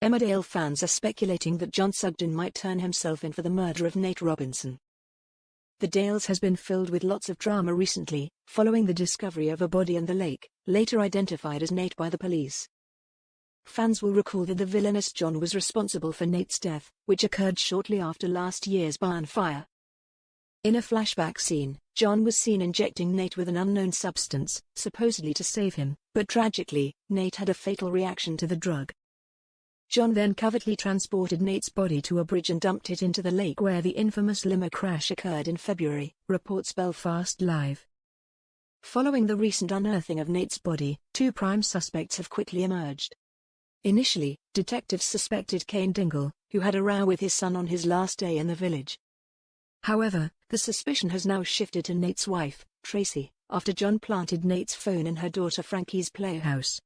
Emmerdale fans are speculating that John Sugden might turn himself in for the murder of Tracy Robinson. The Dales has been filled with lots of drama recently, following the discovery of a body in the lake, later identified as Nate by the police. Fans will recall that the villainous John was responsible for Nate's death, which occurred shortly after last year's barn fire. In a flashback scene, John was seen injecting Nate with an unknown substance, supposedly to save him, but tragically, Nate had a fatal reaction to the drug. John then covertly transported Nate's body to a bridge and dumped it into the lake where the infamous limo crash occurred in February, reports Belfast Live. Following the recent unearthing of Nate's body, two prime suspects have quickly emerged. Initially, detectives suspected Cain Dingle, who had a row with his son on his last day in the village. However, the suspicion has now shifted to Nate's wife, Tracy, after John planted Nate's phone in her daughter Frankie's playhouse.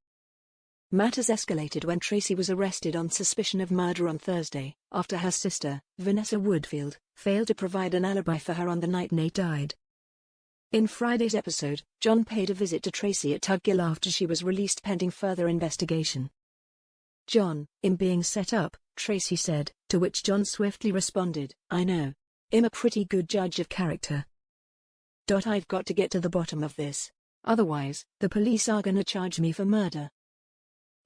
Matters escalated when Tracy was arrested on suspicion of murder on Thursday, after her sister, Vanessa Woodfield, failed to provide an alibi for her on the night Nate died. In Friday's episode, John paid a visit to Tracy at Tuggill after she was released pending further investigation. "John, I'm being set up," Tracy said, to which John swiftly responded, "I know. I'm a pretty good judge of character. I've got to get to the bottom of this. Otherwise, the police are gonna charge me for murder.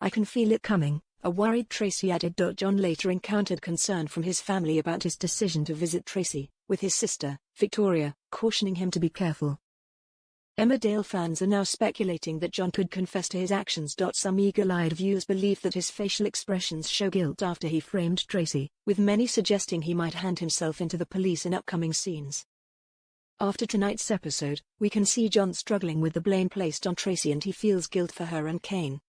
I can feel it coming," a worried Tracy added. John later encountered concern from his family about his decision to visit Tracy, with his sister, Victoria, cautioning him to be careful. Emmerdale fans are now speculating that John could confess to his actions. Some eagle-eyed viewers believe that his facial expressions show guilt after he framed Tracy, with many suggesting he might hand himself into the police in upcoming scenes. After tonight's episode, we can see John struggling with the blame placed on Tracy and he feels guilt for her and Cain.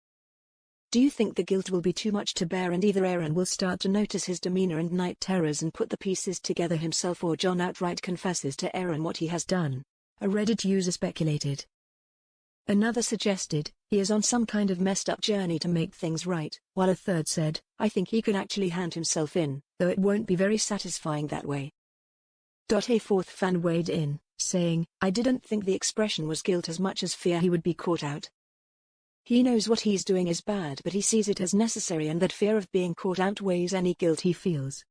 Do you think the guilt will be too much to bear and either Aaron will start to notice his demeanor and night terrors and put the pieces together himself, or John outright confesses to Aaron what he has done? A Reddit user speculated. Another suggested, he is on some kind of messed up journey to make things right, while a third said, I think he could actually hand himself in, though it won't be very satisfying that way. A fourth fan weighed in, saying, I didn't think the expression was guilt as much as fear he would be caught out. He knows what he's doing is bad, but he sees it as necessary and that fear of being caught outweighs any guilt he feels.